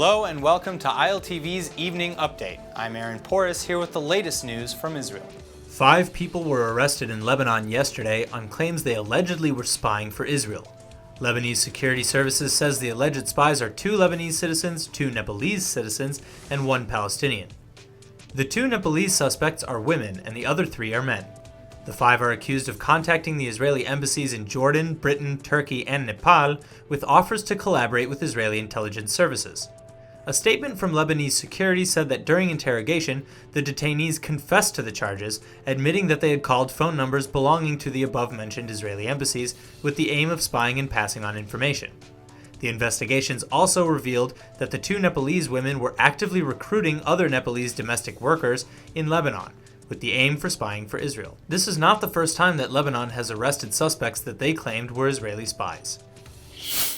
Hello and welcome to ILTV's Evening Update. I'm Aaron Porras here with the latest news from Israel. 5 people were arrested in Lebanon yesterday on claims they allegedly were spying for Israel. Lebanese security services says the alleged spies are 2 Lebanese citizens, 2 Nepalese citizens, and 1 Palestinian. The 2 Nepalese suspects are women and the other 3 are men. The 5 are accused of contacting the Israeli embassies in Jordan, Britain, Turkey, and Nepal with offers to collaborate with Israeli intelligence services. A statement from Lebanese security said that during interrogation, the detainees confessed to the charges, admitting that they had called phone numbers belonging to the above-mentioned Israeli embassies with the aim of spying and passing on information. The investigations also revealed that the 2 Nepalese women were actively recruiting other Nepalese domestic workers in Lebanon, with the aim for spying for Israel. This is not the first time that Lebanon has arrested suspects that they claimed were Israeli spies.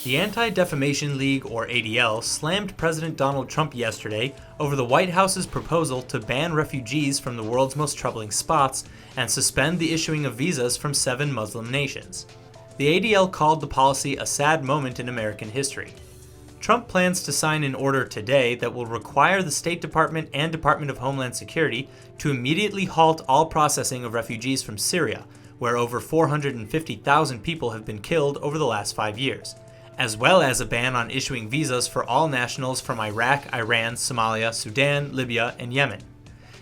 The Anti-Defamation League, or ADL, slammed President Donald Trump yesterday over the White House's proposal to ban refugees from the world's most troubling spots and suspend the issuing of visas from 7 Muslim nations. The ADL called the policy a sad moment in American history. Trump plans to sign an order today that will require the State Department and Department of Homeland Security to immediately halt all processing of refugees from Syria, where over 450,000 people have been killed over the last 5 years, as well as a ban on issuing visas for all nationals from Iraq, Iran, Somalia, Sudan, Libya, and Yemen.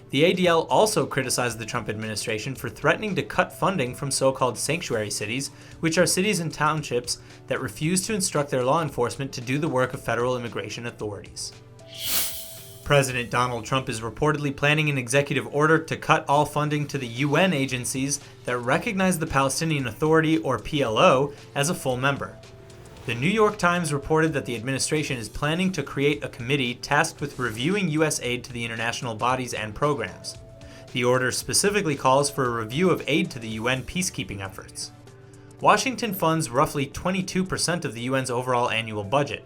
The ADL also criticized the Trump administration for threatening to cut funding from so-called sanctuary cities, which are cities and townships that refuse to instruct their law enforcement to do the work of federal immigration authorities. President Donald Trump is reportedly planning an executive order to cut all funding to the UN agencies that recognize the Palestinian Authority, or PLO, as a full member. The New York Times reported that the administration is planning to create a committee tasked with reviewing U.S. aid to the international bodies and programs. The order specifically calls for a review of aid to the UN peacekeeping efforts. Washington funds roughly 22% of the UN's overall annual budget.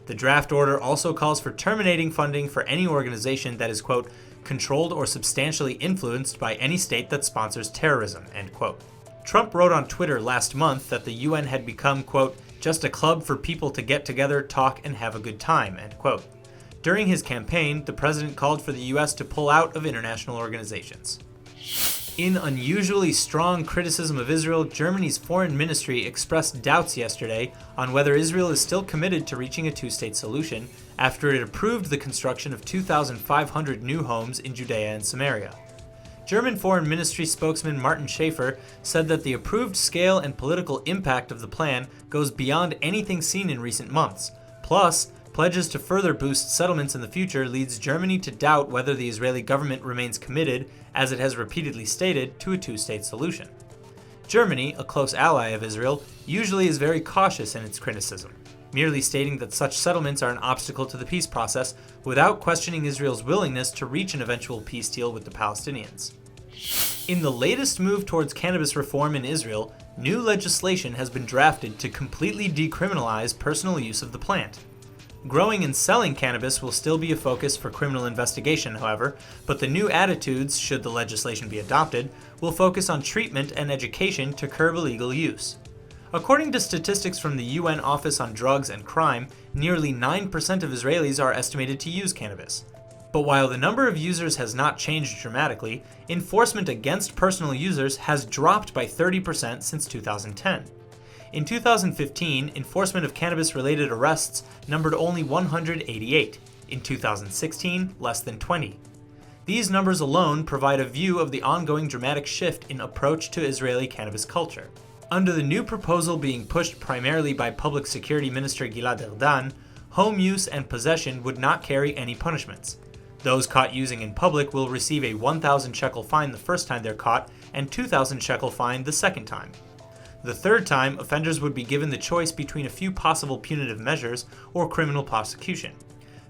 The draft order also calls for terminating funding for any organization that is, quote, controlled or substantially influenced by any state that sponsors terrorism, end quote. Trump wrote on Twitter last month that the UN had become, quote, just a club for people to get together, talk, and have a good time, end quote. During his campaign, the president called for the U.S. to pull out of international organizations. In unusually strong criticism of Israel, Germany's foreign ministry expressed doubts yesterday on whether Israel is still committed to reaching a 2-state solution after it approved the construction of 2,500 new homes in Judea and Samaria. German Foreign Ministry spokesman Martin Schäfer said that the approved scale and political impact of the plan goes beyond anything seen in recent months. Plus, pledges to further boost settlements in the future leads Germany to doubt whether the Israeli government remains committed, as it has repeatedly stated, to a 2-state solution. Germany, a close ally of Israel, usually is very cautious in its criticism, merely stating that such settlements are an obstacle to the peace process without questioning Israel's willingness to reach an eventual peace deal with the Palestinians. In the latest move towards cannabis reform in Israel, new legislation has been drafted to completely decriminalize personal use of the plant. Growing and selling cannabis will still be a focus for criminal investigation, however, but the new attitudes, should the legislation be adopted, will focus on treatment and education to curb illegal use. According to statistics from the UN Office on Drugs and Crime, nearly 9% of Israelis are estimated to use cannabis. But while the number of users has not changed dramatically, enforcement against personal users has dropped by 30% since 2010. In 2015, enforcement of cannabis-related arrests numbered only 188. In 2016, less than 20. These numbers alone provide a view of the ongoing dramatic shift in approach to Israeli cannabis culture. Under the new proposal being pushed primarily by Public Security Minister Gilad Erdan, home use and possession would not carry any punishments. Those caught using in public will receive a 1,000 shekel fine the first time they're caught and 2,000 shekel fine the second time. The third time, offenders would be given the choice between a few possible punitive measures or criminal prosecution.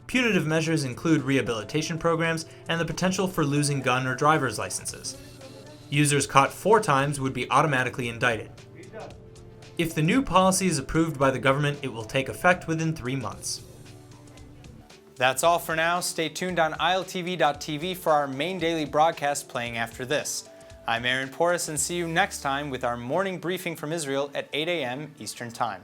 Punitive measures include rehabilitation programs and the potential for losing gun or driver's licenses. Users caught 4 times would be automatically indicted. If the new policy is approved by the government, it will take effect within 3 months. That's all for now. Stay tuned on ILTV.tv for our main daily broadcast playing after this. I'm Aaron Porras and see you next time with our morning briefing from Israel at 8 a.m. Eastern Time.